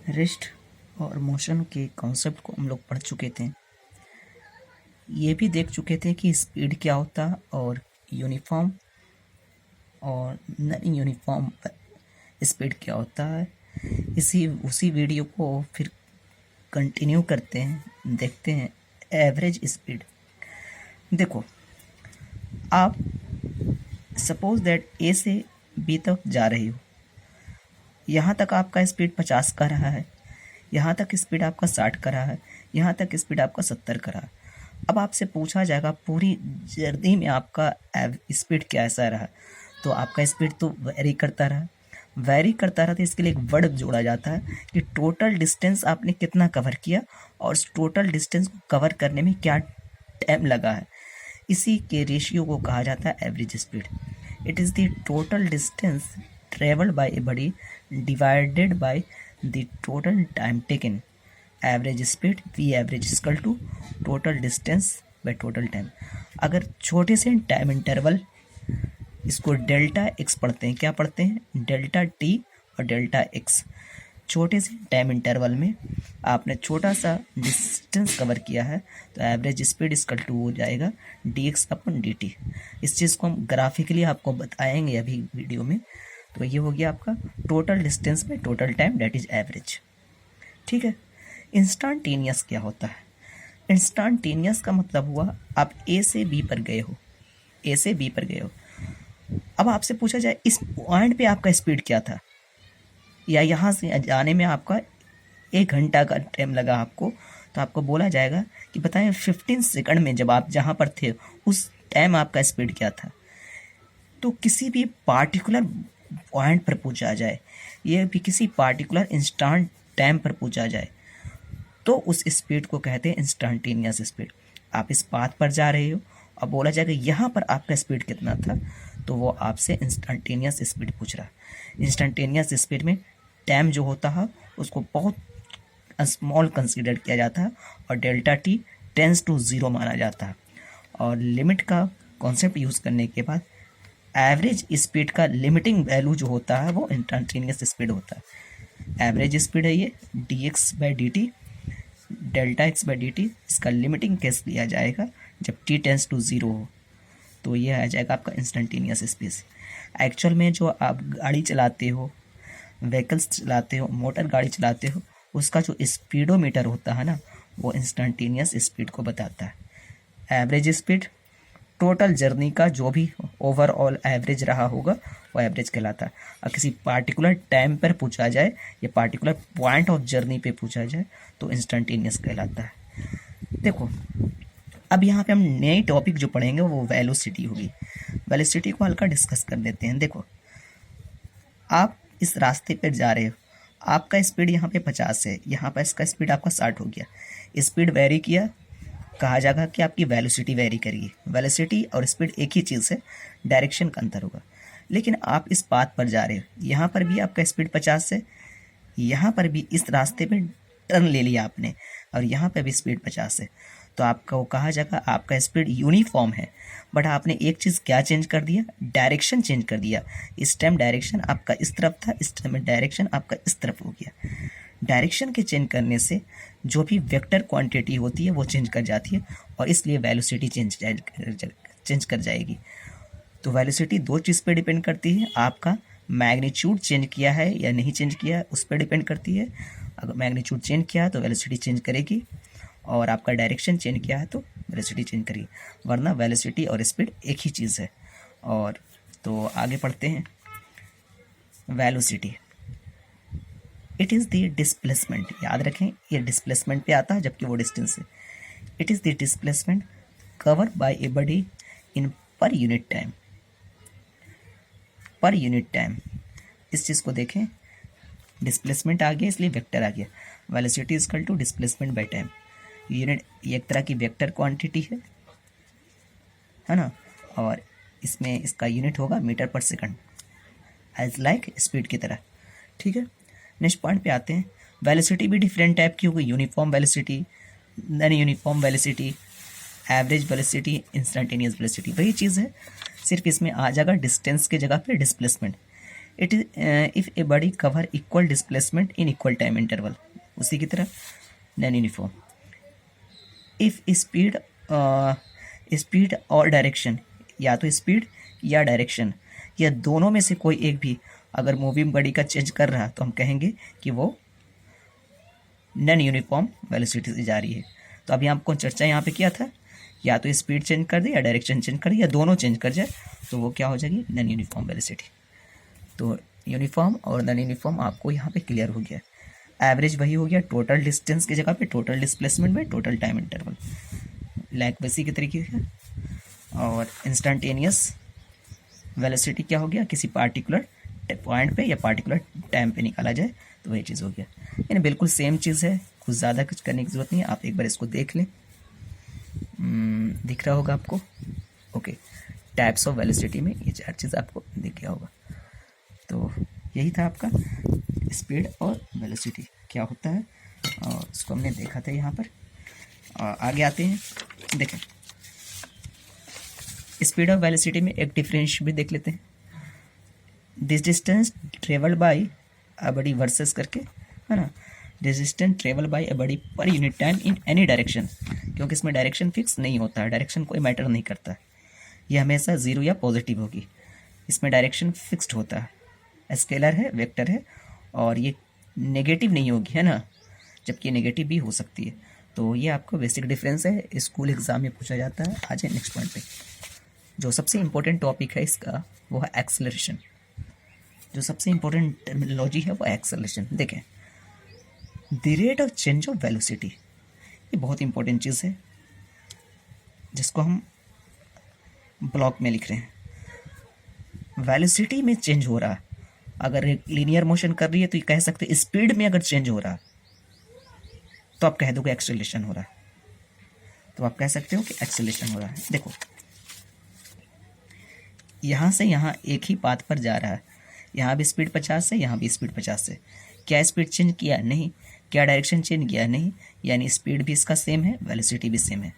Rest और motion के concept को हम लोग पढ़ चुके थे। ये भी देख चुके थे कि स्पीड क्या होता है और यूनिफॉर्म और नॉन यूनिफॉर्म स्पीड क्या होता है। उसी वीडियो को फिर कंटिन्यू करते हैं, देखते हैं एवरेज स्पीड। देखो, आप सपोज दैट ए से बी तक जा रही हो, यहाँ तक आपका स्पीड 50 का रहा है, यहाँ तक स्पीड आपका 60 का रहा है, यहाँ तक स्पीड आपका 70 का रहा। अब आपसे पूछा जाएगा पूरी जर्नी में आपका स्पीड कैसा रहा, तो आपका स्पीड तो वेरी करता रहा तो इसके लिए एक वर्ड जोड़ा जाता है कि टोटल डिस्टेंस आपने कितना कवर किया और उस टोटल डिस्टेंस को कवर करने में क्या टाइम लगा है। इसी के रेशियो को कहा जाता है average speed. It is the total distance travelled by a body divided by the total time taken. Average speed v average equal to total distance by total time. अगर छोटे से टाइम इंटरवल, इसको delta x पढ़ते हैं। क्या पढ़ते हैं? Delta t और डेल्टा एक्स। छोटे से टाइम इंटरवल में आपने छोटा सा डिस्टेंस कवर किया है तो एवरेज स्पीड इक्वल टू हो जाएगा D x upon D T. इस चीज़ को हम ग्राफिकली आपको बताएंगे अभी वीडियो में। तो ये हो गया आपका टोटल डिस्टेंस में total time, that is average. ठीक है। इंस्टेंटेनियस क्या होता है? इंस्टेंटेनियस का मतलब हुआ आप ए से बी पर गए हो, ए से बी पर गए हो। अब आपसे पूछा जाए इस पॉइंट पे आपका स्पीड क्या था, या यहाँ से जाने में आपका 1 घंटा का टाइम लगा आपको, तो आपको बोला जाएगा कि बताएं 15 सेकंड में जब आप जहाँ पर थे उस टाइम आपका स्पीड क्या था। तो किसी भी पार्टिकुलर पॉइंट पर पूछा जाए, ये भी किसी पार्टिकुलर इंस्टेंट टाइम पर पूछा जाए, तो उस स्पीड को कहते हैं इंस्टेंटेनियस स्पीड। आप इस पाथ पर जा रहे हो और बोला जाएगा यहाँ पर आपका स्पीड कितना था, तो वो आपसे इंस्टेंटेनियस स्पीड पूछ रहा है। इंस्टेंटेनियस स्पीड में टाइम जो होता है उसको बहुत स्मॉल कंसीडर किया जाता है और डेल्टा टी टेंस टू 0 माना जाता है। और लिमिट का कॉन्सेप्ट यूज़ करने के बाद एवरेज स्पीड का लिमिटिंग वैल्यू जो होता है वो इंस्टेंटेनियस स्पीड होता है। एवरेज स्पीड है ये D x by D T, delta x by D T. इसका लिमिटिंग केस लिया जाएगा जब टी टेंस टू 0 हो, तो ये आ जाएगा आपका इंस्टेंटेनियस स्पीड। एक्चुअल में जो आप गाड़ी चलाते हो, व्हीकल्स चलाते हो, मोटर गाड़ी चलाते हो, उसका जो स्पीडोमीटर होता है ना, वो इंस्टेंटेनियस स्पीड को बताता है। एवरेज स्पीड टोटल जर्नी का जो भी ओवरऑल एवरेज रहा होगा वो एवरेज कहलाता है। और किसी पार्टिकुलर टाइम पर पूछा जाए या पार्टिकुलर पॉइंट ऑफ जर्नी पे पूछा जाए तो इंस्टेंटेनियस कहलाता है। देखो, अब यहाँ पे हम नई टॉपिक जो पढ़ेंगे वो वेलोसिटी होगी। वेलोसिटी को हल्का डिस्कस कर देते हैं। देखो, आप इस रास्ते पर जा रहे हो, आपका स्पीड यहाँ पे 50 है, यहाँ पर इसका स्पीड आपका 60 हो गया। स्पीड वेरी किया, कहा जाएगा कि आपकी वेलोसिटी वेरी करिए। वेलोसिटी और स्पीड एक ही चीज़ है, डायरेक्शन का अंतर होगा। लेकिन आप इस पाथ पर जा रहे हो, यहाँ पर भी आपका स्पीड 50 है, यहाँ पर भी इस रास्ते पे टर्न ले लिया आपने और यहाँ पर भी स्पीड 50 है, तो आपका वो कहा जाएगा आपका स्पीड यूनिफॉर्म है। बट आपने एक चीज़ क्या चेंज कर दिया? डायरेक्शन चेंज कर दिया। इस टाइम डायरेक्शन आपका इस तरफ था, इस टाइम डायरेक्शन आपका इस तरफ हो गया। डायरेक्शन के चेंज करने से जो भी वेक्टर क्वांटिटी होती है वो चेंज कर जाती है और इसलिए वेलोसिटी चेंज कर जाएगी। तो वेलोसिटी दो चीज़ पे डिपेंड करती है, आपका मैग्नीट्यूड चेंज किया है या नहीं चेंज किया है उस पर डिपेंड करती है। अगर मैग्नीट्यूड चेंज किया है तो वेलोसिटी चेंज करेगी, और आपका डायरेक्शन चेंज किया है तो वेलोसिटी चेंज करेगी, वरना वेलोसिटी और स्पीड एक ही चीज़ है। और तो आगे पढ़ते हैं। Velocity it is the displacement, याद रखें ये डिस्प्लेसमेंट पे आता है जबकि वो डिस्टेंस है। It is the displacement covered by a body in per unit time. Per unit time, इस चीज़ को देखें, डिस्प्लेसमेंट आ गया इसलिए वेक्टर आ गया। Velocity is equal to displacement by time. Unit ये एक तरह की वेक्टर क्वांटिटी है ना, और इसमें इसका यूनिट होगा मीटर पर सेकंड, एज लाइक स्पीड की तरह। ठीक है। नेक्स्ट पॉइंट पे आते हैं। वेलोसिटी भी डिफरेंट टाइप की होगी, uniform velocity, non uniform velocity, average velocity, instantaneous velocity. वही चीज़ है, सिर्फ इसमें आ जाएगा डिस्टेंस की जगह पे displacement. It is if a body cover equal displacement in equal time interval, उसी की तरह नॉन यूनिफॉर्म। इफ स्पीड और डायरेक्शन, या तो स्पीड या डायरेक्शन या दोनों में से कोई एक भी अगर मूविंग बॉडी का चेंज कर रहा तो हम कहेंगे कि वो नॉन यूनिफॉर्म वेलोसिटी से जा रही है। तो अभी आपको चर्चा यहाँ पे किया था, या तो स्पीड चेंज कर दे या डायरेक्शन चेंज कर दे या दोनों चेंज कर जाए तो वो क्या हो जाएगी, नॉन यूनिफॉर्म वेलोसिटी। तो यूनिफॉर्म और नॉन यूनिफॉर्म आपको यहाँ पे क्लियर हो गया। एवरेज वही हो गया टोटल डिस्टेंस की जगह पे total displacement bye total time interval, like वैसी के तरीके से। और इंस्टेंटेनियस वेलोसिटी क्या हो गया, किसी पार्टिकुलर पॉइंट पे या पार्टिकुलर टाइम पे निकाला जाए तो वही चीज़ हो गया। यानी बिल्कुल सेम चीज़ है, कुछ ज़्यादा कुछ करने की ज़रूरत नहीं है। आप एक बार इसको देख लें, दिख रहा होगा आपको। ओके, टाइप्स ऑफ वेलोसिटी में ये चार चीज़ आपको दिख गया होगा। तो यही था आपका स्पीड और वेलोसिटी क्या होता है, और उसको हमने देखा था यहाँ पर। आगे आते हैं, देखें स्पीड और वेलोसिटी में एक डिफरेंस भी देख लेते हैं। This distance travelled bye a body versus करके, है ना, this distance travel by a body per unit time in any direction, क्योंकि इसमें डायरेक्शन फिक्स नहीं होता है, डायरेक्शन कोई मैटर नहीं करता, ये हमेशा ज़ीरो या पॉजिटिव होगी। इसमें डायरेक्शन फिक्स्ड होता है, स्केलर है, वेक्टर है, और ये नेगेटिव नहीं होगी, है ना, जबकि ये नेगेटिव भी हो सकती है। तो ये आपको बेसिक डिफरेंस है, स्कूल एग्जाम में पूछा जाता है। आ जाए नेक्स्ट पॉइंट पे। जो सबसे इम्पोर्टेंट टॉपिक है इसका वो है एक्सेलरेशन। जो सबसे इम्पोर्टेंट टर्मिनोलॉजी है वो एक्सेलरेशन। देखें, the rate of change of velocity, ये बहुत इंपॉर्टेंट चीज़ है जिसको हम ब्लॉक में लिख रहे हैं। वेलोसिटी में चेंज हो रहा, अगर एक लीनियर मोशन कर रही है तो ये कह सकते हैं स्पीड में अगर चेंज हो रहा तो आप कह दोगे एक्सेलरेशन हो रहा है, तो आप कह सकते हो कि एक्सेलरेशन हो रहा है। देखो, यहाँ से यहाँ एक ही पाथ पर जा रहा है, यहाँ भी स्पीड 50 है, यहाँ भी स्पीड 50 है। क्या स्पीड चेंज किया? नहीं। क्या डायरेक्शन चेंज किया? नहीं। यानी स्पीड भी इसका सेम है, वेलोसिटी भी सेम है।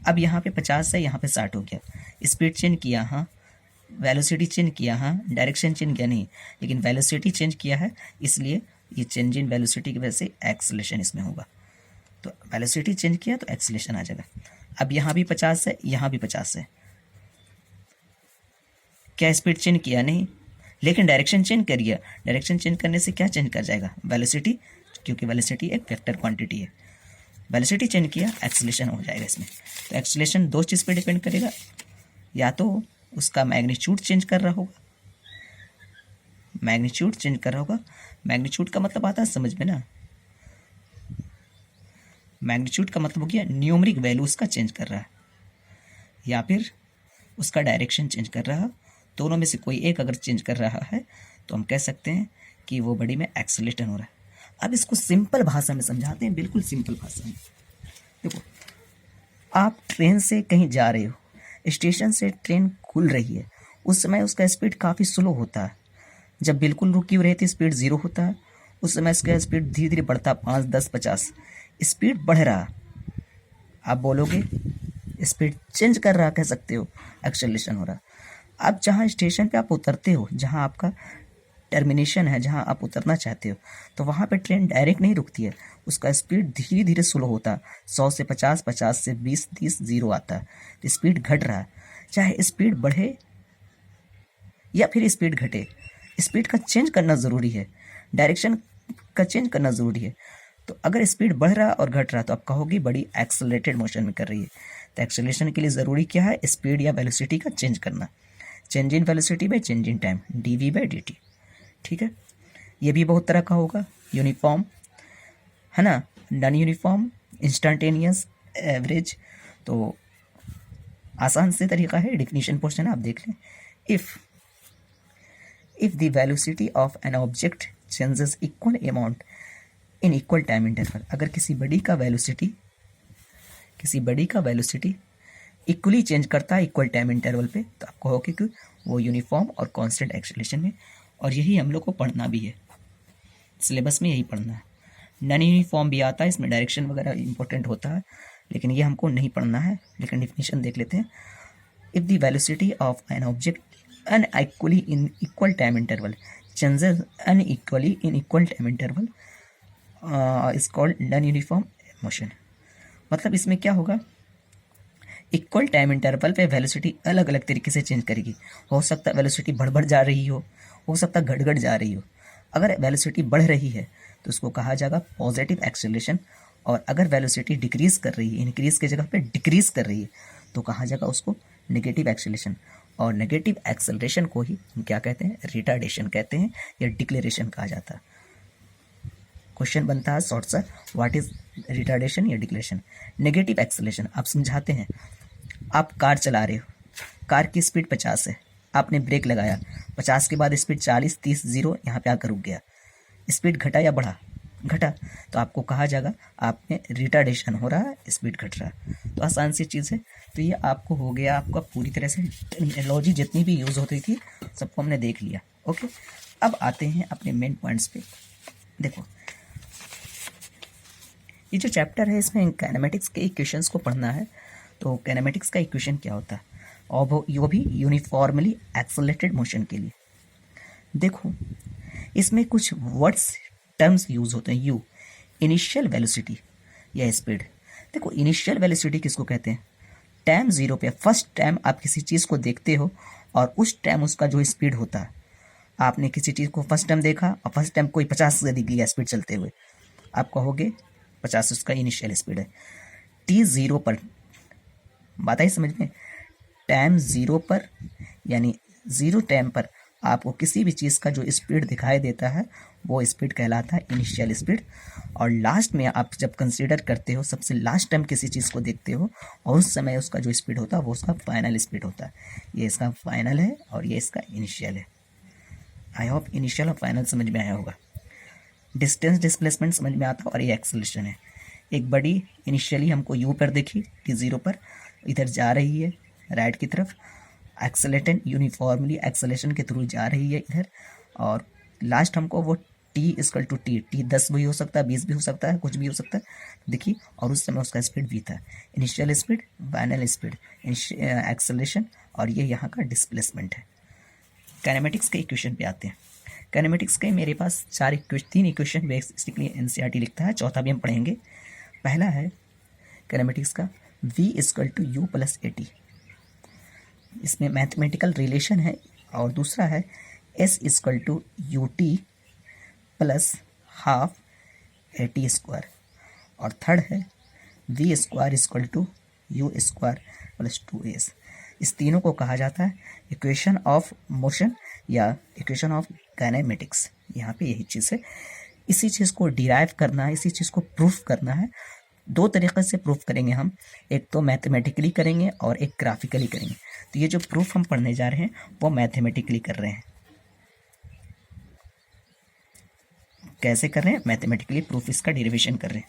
अब यहाँ पे 50 है, यहाँ पे 60 हो गया। स्पीड चेंज किया, हाँ। वेलोसिटी चेंज किया, हाँ। डायरेक्शन चेंज किया, नहीं। लेकिन वेलोसिटी चेंज किया है, इसलिए ये चेंज इन वेलोसिटी की वजह से एक्सेलरेशन इसमें होगा। तो वेलोसिटी चेंज किया तो एक्सेलरेशन आ जाएगा। अब यहाँ भी 50 है, यहाँ भी 50 है। क्या स्पीड चेंज किया? नहीं। लेकिन डायरेक्शन चेंज करिए, डायरेक्शन चेंज करने से क्या चेंज कर जाएगा? वेलोसिटी, क्योंकि वेलोसिटी एक वेक्टर क्वांटिटी है। वेलोसिटी चेंज किया, एक्सेलरेशन हो जाएगा इसमें। तो एक्सेलरेशन दो चीज़ पे डिपेंड करेगा, या तो उसका मैग्नीट्यूड चेंज कर रहा होगा, मैग्नीट्यूड चेंज कर रहा होगा। मैग्नीट्यूड का मतलब आता है समझ में ना, मैग्नीट्यूड का मतलब हो गया न्यूमरिक वैल्यू उसका चेंज कर रहा है, या फिर उसका डायरेक्शन चेंज कर रहा है। दोनों में से कोई एक अगर चेंज कर रहा है तो हम कह सकते हैं कि वो बॉडी में एक्सेलरेशन हो रहा है। अब इसको सिंपल भाषा में समझाते हैं, बिल्कुल सिंपल भाषा में। देखो, आप ट्रेन से कहीं जा रहे हो, स्टेशन से ट्रेन खुल रही है, उस समय उसका स्पीड काफ़ी स्लो होता है। जब बिल्कुल रुकी हुई रहती स्पीड 0 होता है, उस समय इसका स्पीड धीरे धीरे बढ़ता, 5, 10, 50 स्पीड बढ़ रहा। आप बोलोगे स्पीड चेंज कर रहा, कह सकते हो एक्सेलरेशन हो रहा। अब जहाँ स्टेशन पे आप उतरते हो, जहाँ आपका टर्मिनेशन है, जहाँ आप उतरना चाहते हो, तो वहाँ पे ट्रेन डायरेक्ट नहीं रुकती है, उसका स्पीड धीरे धीरे स्लो होता है। 100 से 50, 50 से 20, 30, 0 आता है। तो स्पीड घट रहा है। चाहे स्पीड बढ़े या फिर स्पीड घटे, स्पीड का चेंज करना ज़रूरी है, डायरेक्शन का चेंज करना ज़रूरी है। तो अगर स्पीड बढ़ रहा और घट रहा तो आप कहोगे बड़ी एक्सेलरेटेड मोशन में कर रही है। तो एक्सेलरेशन के लिए ज़रूरी क्या है? स्पीड या वेलोसिटी का चेंज करना। Change in velocity by change in time, dv by dt। ठीक है, ये भी बहुत तरह का होगा, यूनिफॉर्म, है ना, नॉन यूनिफॉर्म, इंस्टेंटेनियस, एवरेज। तो आसान से तरीका है, डिफिनीशन पोर्शन आप देख लें। If the velocity of an object changes equal amount in equal time interval, अगर किसी बॉडी का वेलोसिटी इक्वली चेंज करता है इक्वल टाइम इंटरवल पे, तो आप कहोगे कि वो यूनिफॉर्म और कांस्टेंट एक्सेलरेशन में। और यही हम लोग को पढ़ना भी है, सिलेबस में यही पढ़ना है। नॉन यूनिफॉर्म भी आता है, इसमें डायरेक्शन वगैरह इंपॉर्टेंट होता है, लेकिन ये हमको नहीं पढ़ना है। लेकिन डिफिनीशन देख लेते हैं। If the velocity of an object N equally in equal time interval changes unequally in equal time interval is called non-uniform motion। मतलब इसमें क्या होगा, इक्वल टाइम इंटरवल पे वेलोसिटी अलग अलग तरीके से चेंज करेगी। हो सकता है वेलोसिटी बढ़ जा रही हो सकता है घट जा रही हो। अगर वेलोसिटी बढ़ रही है तो उसको कहा जाएगा पॉजिटिव एक्सेलरेशन, और अगर वेलोसिटी डिक्रीज कर रही है, इंक्रीज की जगह पे डिक्रीज कर रही है, तो कहा जाएगा उसको नेगेटिव एक्सेलरेशन। और नेगेटिव एक्सेलरेशन को ही हम क्या कहते हैं, रिटार्डेशन कहते हैं या डिक्लेरेशन कहा जाता है। क्वेश्चन बनता है शॉर्ट सा, व्हाट इज रिटार्डेशन या डिक्लेरेशन। नेगेटिव एक्सेलरेशन आप समझाते हैं। आप कार चला रहे हो, कार की स्पीड 50 है, आपने ब्रेक लगाया, 50 के बाद स्पीड 40, 30, 0 यहाँ पे आकर रुक गया। स्पीड घटा या बढ़ा, घटा, तो आपको कहा जाएगा आपने रिटार्डेशन हो रहा है, स्पीड घट रहा है। तो आसान सी चीज़ है। तो ये आपको हो गया, आपका पूरी तरह से टेक्नोलॉजी जितनी भी यूज़ होती थी सबको हमने देख लिया। ओके, अब आते हैं अपने मेन पॉइंट्स पे। देखो ये जो चैप्टर है इसमें काइनेमेटिक्स के इक्वेशंस को पढ़ना है। तो काइनेमेटिक्स का इक्वेशन क्या होता है, और वो भी यूनिफॉर्मली एक्सेलरेटेड मोशन के लिए। देखो इसमें कुछ वर्ड्स टर्म्स यूज होते हैं। यू, इनिशियल वेलोसिटी या स्पीड। देखो इनिशियल वेलोसिटी किसको कहते हैं, टाइम जीरो पे फर्स्ट टाइम आप किसी चीज़ को देखते हो और उस टाइम उसका जो स्पीड होता है, आपने किसी चीज़ को फर्स्ट टाइम देखा और फर्स्ट टाइम कोई 50 से दिख गया स्पीड चलते हुए, आप कहोगे 50 उसका इनिशियल स्पीड है। टी जीरो पर, बात आई समझ में, टाइम जीरो पर यानी जीरो टाइम पर आपको किसी भी चीज़ का जो स्पीड दिखाई देता है वो स्पीड कहलाता है इनिशियल स्पीड। और लास्ट में आप जब कंसीडर करते हो, सबसे लास्ट टाइम किसी चीज़ को देखते हो और उस समय उसका जो स्पीड होता है वो उसका फाइनल स्पीड होता है। ये इसका फाइनल है और ये इसका इनिशियल है। आई होप इनिशियल और फाइनल समझ में आया होगा। डिस्टेंस डिस्प्लेसमेंट समझ में आता है, और ये एक्सेलरेशन है। एक बड़ी इनिशियली हमको यू पर देखी, टी जीरो पर इधर जा रही है राइट की तरफ, एक्सेलेटेंट यूनिफॉर्मली एक्सेलेशन के थ्रू जा रही है इधर, और लास्ट हमको वो टी इक्वल टू टी 10 भी हो सकता है, 20 भी हो सकता है, कुछ भी हो सकता है देखिए, और उस समय उसका स्पीड भी था। Initial speed, final speed, acceleration, और ये यहाँ का डिस्प्लेसमेंट है। काइनेमेटिक्स के इक्वेशन पे आते हैं। काइनेमेटिक्स के मेरे पास 3 इक्वेशन बेसिकली एनसीईआरटी लिखता है, चौथा भी हम पढ़ेंगे। पहला है काइनेमेटिक्स का v equal to u plus a t, इसमें मैथमेटिकल रिलेशन है। और दूसरा है s equal to u t plus half a t square, और थर्ड है v square equal to u square plus 2s। इस तीनों को कहा जाता है इक्वेशन ऑफ मोशन या इक्वेशन ऑफ काइनेमेटिक्स। यहाँ पे यही चीज़ है। इसी चीज़ को डिराइव करना है, इसी चीज़ को प्रूफ करना है। 2 तरीके से प्रूफ करेंगे हम, एक तो मैथमेटिकली करेंगे और एक ग्राफिकली करेंगे। तो ये जो प्रूफ हम पढ़ने जा रहे हैं वो मैथमेटिकली कर रहे हैं। कैसे कर रहे हैं, मैथमेटिकली प्रूफ इसका डेरिवेशन कर रहे हैं।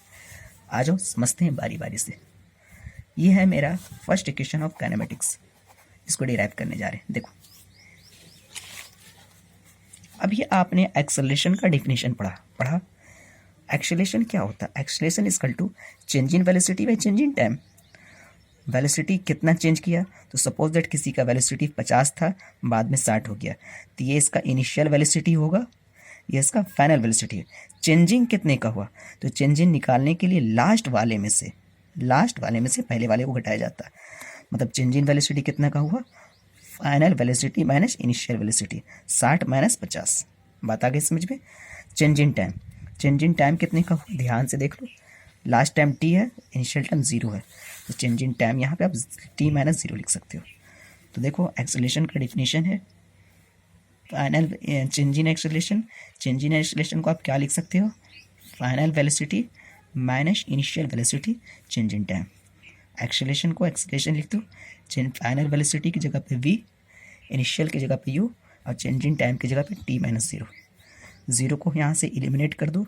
आ जाओ समझते हैं बारी बारी से। ये है मेरा फर्स्ट इक्वेशन ऑफ काइनेमेटिक्स, इसको डिराइव करने जा रहे हैं। देखो अभी आपने एक्सेलरेशन का डेफिनेशन पढ़ा। एक्सेलरेशन क्या होता है, acceleration equal to change in velocity by change in time. Velocity कितना चेंज किया, तो सपोज दैट किसी का वेलोसिटी 50 था, बाद में 60 हो गया, तो ये इसका इनिशियल वेलोसिटी होगा, ये इसका फाइनल वेलोसिटी है। चेंजिंग कितने का हुआ, तो चेंजिंग निकालने के लिए लास्ट वाले में से पहले वाले को घटाया जाता है। मतलब चेंज इन वेलोसिटी कितना का हुआ, final velocity minus initial velocity, 60 minus 50। बात आ गई समझ में। चेंज इन टाइम कितने का हुआ, ध्यान से देख लो, लास्ट टाइम टी है, इनिशियल टाइम 0 है, तो चेंज इन टाइम यहाँ पे आप टी माइनस 0 लिख सकते हो। तो देखो एक्सेलरेशन का डिफिनेशन है फाइनल चेंज इन एक्सेलरेशन को आप क्या लिख सकते हो, final velocity minus initial velocity change in time. Acceleration को एक्सेलरेशन लिख दो, फाइनल वेलोसिटी की जगह पे v, इनिशियल की जगह पे u, और चेंज इन टाइम की जगह पे t माइनस 0 को यहाँ से एलिमिनेट कर दो,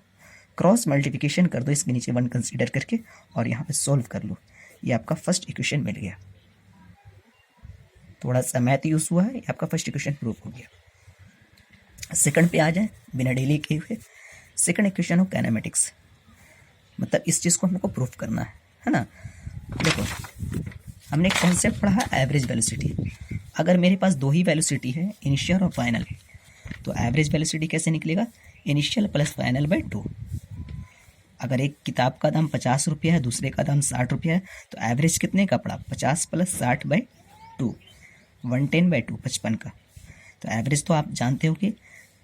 क्रॉस मल्टीप्लिकेशन कर दो इसके नीचे 1 कंसीडर करके, और यहाँ पे सॉल्व कर लो। ये आपका फर्स्ट इक्वेशन मिल गया। थोड़ा सा मैथ यूज हुआ है, ये आपका फर्स्ट इक्वेशन प्रूफ हो गया। सेकंड पे आ जाए बिना डिले किए हुए। सेकंड इक्वेशन ऑफ काइनेमेटिक्स, मतलब इस चीज़ को हमको प्रूफ करना है ना। देखो हमने एक कॉन्सेप्ट पढ़ा है एवरेज वेलोसिटी। अगर मेरे पास 2 ही वेलोसिटी है, इनिशियल और फाइनल, तो एवरेज वेलोसिटी कैसे निकलेगा, इनिशियल प्लस फाइनल बाय 2। अगर एक किताब का दाम 50 रुपया है, दूसरे का दाम 60 रुपया है, तो एवरेज कितने का पड़ा, 50 प्लस 60 बाई 2, 110 बाई 2, 55 का। तो एवरेज तो आप जानते हो कि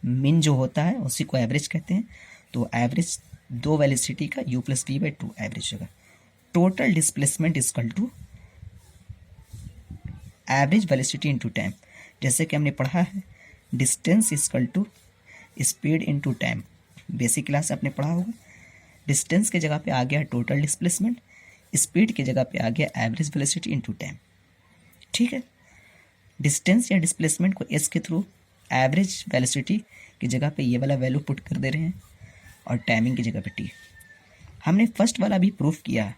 मिन जो होता है उसी को एवरेज कहते हैं। तो एवरेज दो वेलोसिटी का u plus v by 2 average होगा। Total displacement equal to average velocity into time. जैसे कि हमने पढ़ा है distance equal to speed into time, basic class आपने पढ़ा होगा। डिस्टेंस की जगह पे आ गया टोटल डिस्प्लेसमेंट, स्पीड की जगह पे आ गया एवरेज वेलोसिटी इंटू टाइम। ठीक है, डिस्टेंस या डिस्प्लेसमेंट को एस के थ्रू एवरेज वेलोसिटी की जगह पे ये वाला वैल्यू पुट कर दे रहे हैं और टाइमिंग की जगह पे टी। हमने फर्स्ट वाला भी प्रूफ किया,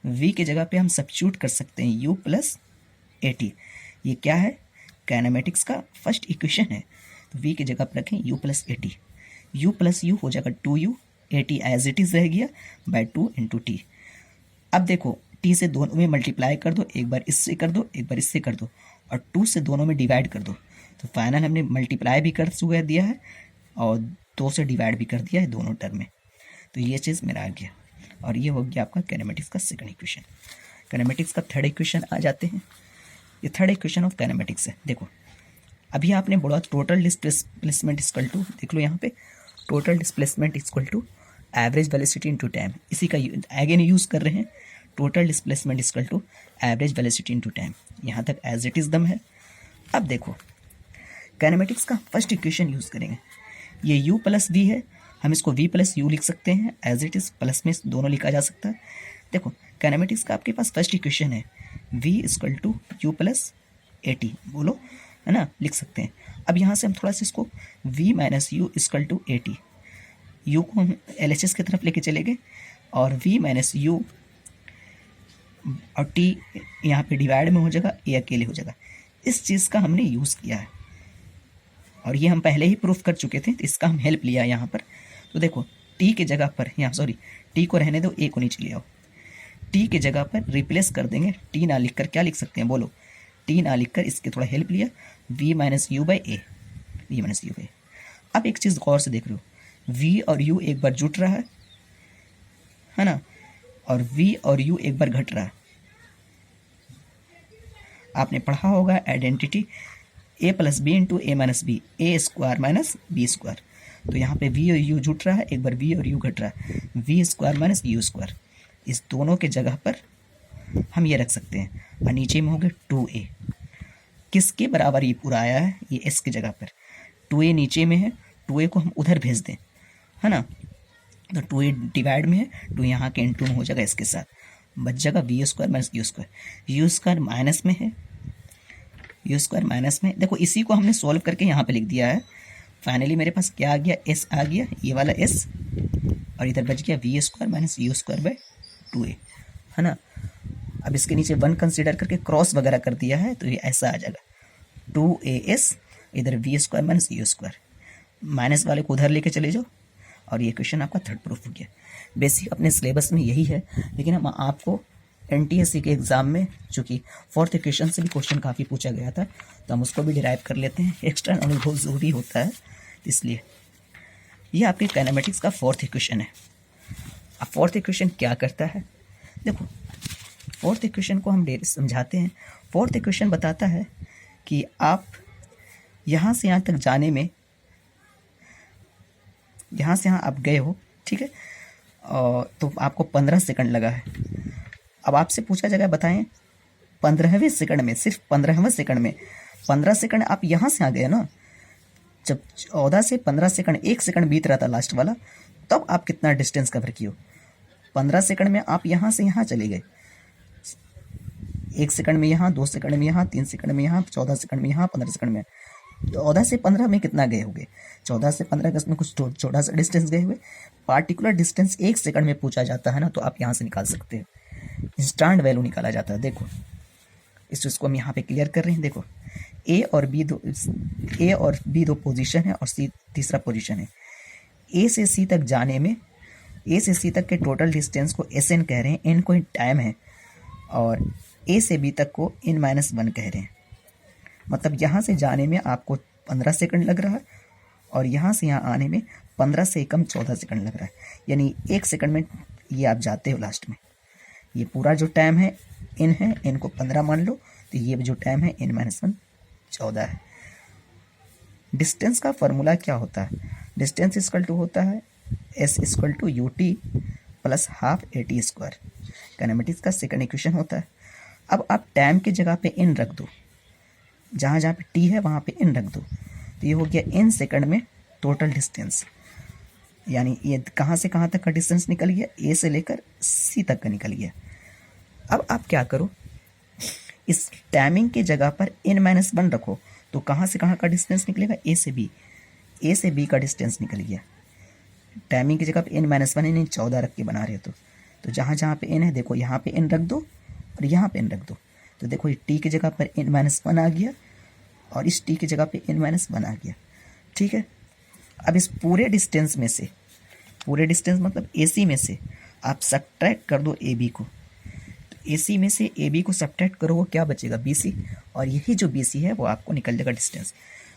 वी की जगह पे हम सब्स्टिट्यूट कर सकते हैं यू प्लस ए टी। ये क्या है, काइनेमेटिक्स का फर्स्ट इक्वेशन है। तो वी की जगह पर रखें u plus a t, u plus u हो जाएगा 2u, a t as it is रह गया बाय 2 इंटू टी। अब देखो टी से दोनों में मल्टीप्लाई कर दो, एक बार इससे कर दो, एक बार इससे कर दो, और 2 से दोनों में डिवाइड कर दो। तो फाइनल हमने मल्टीप्लाई भी कर दिया है और 2 से डिवाइड भी कर दिया है दोनों टर्म में। तो ये चीज़ मेरा आ गया और ये हो गया आपका काइनेमेटिक्स का सेकंड इक्वेशन। काइनेमेटिक्स का थर्ड इक्वेशन आ जाते हैं। ये थर्ड इक्वेशन ऑफ काइनेमेटिक्स है। देखो अभी आपने बोला टोटल डिस्प्लेसमेंट इक्वल टू, देख लो यहाँ पे total displacement equal to average velocity into time. इसी का अगेन यूज़ कर रहे हैं, total displacement equal to average velocity into time. यहाँ तक एज इट इज़ दम है। अब देखो काइनेमेटिक्स का फर्स्ट इक्वेशन यूज़ करेंगे। ये u प्लस वी है, हम इसको v प्लस यू लिख सकते हैं, एज इट इज़ प्लस में दोनों लिखा जा सकता है। देखो काइनेमेटिक्स का आपके पास फर्स्ट इक्वेशन है v equal to u plus a t, बोलो है ना, लिख सकते हैं। अब यहाँ से हम थोड़ा सा इसको v minus u equal to a t, u को हम एल एच एस की तरफ लेके चले गए और v माइनस यू और t यहाँ पे डिवाइड में हो जाएगा, ए अकेले हो जाएगा। इस चीज़ का हमने यूज़ किया है और ये हम पहले ही प्रूफ कर चुके थे, तो इसका हम हेल्प लिया यहाँ पर। तो देखो टी की जगह पर, यहाँ सॉरी टी को रहने दो, ए को नीचे ले आओ। टी की जगह पर रिप्लेस कर देंगे, टी ना लिखकर क्या लिख सकते हैं, बोलो, टी ना लिखकर इसके थोड़ा हेल्प लिया, v minus u by a, v minus u by. अब एक चीज़ गौर से देख रहे हो, वी और यू एक बार जुट रहा है ना, और वी और यू एक बार घट रहा है। आपने पढ़ा होगा आइडेंटिटी ए प्लस बी इंटू ए माइनस बी, ए स्क्वायर माइनस बी स्क्वायर। तो यहाँ पे वी और यू जुट रहा है, एक बार वी और यू घट रहा है, v square minus u square. इस दोनों के जगह पर हम ये रख सकते हैं और नीचे में हो गए 2a। किसके बराबर ये पूरा आया है, ये s की जगह पर 2a नीचे में है, 2a को हम उधर भेज दें, है ना। तो 2a डिवाइड में है, 2 यहाँ के इंटू में हो जाएगा इसके साथ, बच जाएगा v square minus u square. U square minus में है, यू स्क्वायर माइनस में, देखो इसी को हमने सॉल्व करके यहाँ पे लिख दिया है। फाइनली मेरे पास क्या आ गया, s आ गया, ये वाला s, और इधर बच गया v square minus u square by 2a, है ना। अब इसके नीचे 1 कंसीडर करके क्रॉस वगैरह कर दिया है, तो ये ऐसा आ जाएगा 2as, इधर v square minus u square, minus वाले को उधर लेके चले जाओ और ये क्वेश्चन आपका थर्ड प्रूफ हो गया। बेसिक अपने सिलेबस में यही है, लेकिन हम आपको NTSC के एग्ज़ाम में चूँकि फोर्थ इक्वेशन से भी क्वेश्चन काफ़ी पूछा गया था, तो हम उसको भी डिराइव कर लेते हैं। एक्स्ट्रा नॉलेज बहुत ज़रूरी होता है, इसलिए ये आपके काइनेमेटिक्स का फोर्थ इक्वेशन है। अब फोर्थ इक्वेशन क्या करता है, देखो फोर्थ इक्वेशन को हम डेली समझाते हैं। फोर्थ इक्वेशन बताता है कि आप यहाँ से यहाँ तक जाने में, यहाँ से यहाँ आप गए हो, ठीक है, तो आपको 15 सेकंड लगा है। अब आपसे पूछा जाएगा बताएं 15वें सेकंड में, सिर्फ 15वें सेकंड में, 15 सेकंड आप यहाँ से आ गए ना, जब 14 से 15 सेकंड 1 सेकंड बीत रहा था लास्ट वाला, तब आप कितना डिस्टेंस कवर किए हो। 15 सेकंड में आप यहाँ से यहाँ चले गए, 1 सेकंड में यहाँ, 2 सेकंड में यहाँ, 3 सेकंड में यहाँ, 14 सेकंड में यहाँ, 15 सेकंड में। 14 से 15 में कितना गए होंगे, 14 से 15 का इसमें कुछ छोटा सा डिस्टेंस गए हुए। पार्टिकुलर डिस्टेंस 1 सेकंड में पूछा जाता है ना, तो आप यहाँ से निकाल सकते हैं, इंस्टेंट वैल्यू निकाला जाता है। देखो इस चीज़ को हम यहाँ पे क्लियर कर रहे हैं। देखो ए और बी दो पोजीशन है और सी तीसरा पोजीशन है। ए से सी तक जाने में, ए से सी तक के टोटल डिस्टेंस को SN कह रहे हैं, N को टाइम है, और ए से बी तक को N-1 कह रहे हैं। मतलब यहाँ से जाने में आपको 15 सेकंड लग रहा है और यहाँ से यहाँ आने में 15 से कम 14 सेकंड लग रहा है, यानी 1 सेकंड में ये आप जाते हो लास्ट में। ये पूरा जो टाइम है n को 15 मान लो, तो ये जो टाइम है n-1 14 है। डिस्टेंस का फॉर्मूला क्या होता है? डिस्टेंस इक्वल टू होता है s equal to ut plus half at square. Kinematics का सेकंड इक्वेशन होता है। अब आप टाइम की जगह पे n रख दो, जहाँ जहाँ पे t है वहाँ पे n रख दो, तो ये हो गया n सेकंड में टोटल डिस्टेंस, यानी ये कहाँ से कहाँ तक का डिस्टेंस निकल गया, a से लेकर c तक का निकल गया। अब आप क्या करो, इस टाइमिंग की जगह पर n-1 रखो, तो कहाँ से कहाँ का डिस्टेंस निकलेगा, a से b का डिस्टेंस निकल गया। टाइमिंग की जगह पे n-1 यानी 14 रख के बना रहे हो तो जहाँ जहाँ पे n है देखो यहाँ पे n रख दो और यहाँ पे n रख दो, तो देखो ये t की जगह पर n-1 आ गया और इस t की जगह पे n-1 आ गया। ठीक है, अब इस पूरे डिस्टेंस में से, पूरे डिस्टेंस मतलब AC में से आप सब्ट्रैक्ट कर दो AB को, तो AC में से AB को सब्ट्रैक्ट करो, वो क्या बचेगा, BC, और यही जो BC है वो आपको निकल जाएगा डिस्टेंस।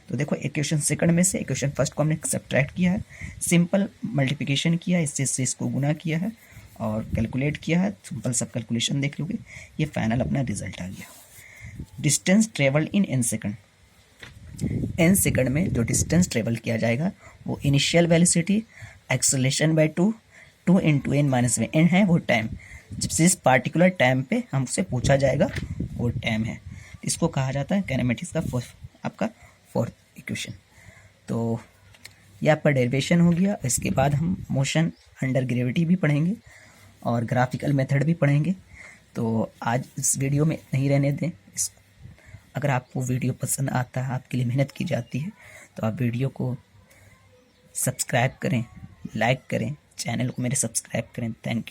तो देखो इक्वेशन सेकंड में से इक्वेशन फर्स्ट को हमने सब्ट्रैक्ट किया है, सिंपल मल्टीप्लिकेशन किया है, इससे इसको गुना किया है और कैलकुलेट किया है, सिंपल सब कैलकुलेशन देख लोगे, ये फाइनल अपना रिजल्ट आ गया। Distance travel in n second, n second में जो डिस्टेंस ट्रेवल किया जाएगा वो initial velocity acceleration by 2 into n-1 है वो टाइम, जिस पार्टिकुलर टाइम पे हमसे पूछा जाएगा वो टाइम है। इसको कहा जाता है काइनेमेटिक्स का आपका फोर्थ इक्वेशन। तो ये आपका डेरिवेशन हो गया। इसके बाद हम मोशन अंडर ग्रेविटी भी पढ़ेंगे और ग्राफिकल मेथड भी पढ़ेंगे। तो आज इस वीडियो में नहीं रहने दें। अगर आपको वीडियो पसंद आता है, आपके लिए मेहनत की जाती है, तो आप वीडियो को सब्सक्राइब करें, लाइक करें, चैनल को मेरे सब्सक्राइब करें। Thank you.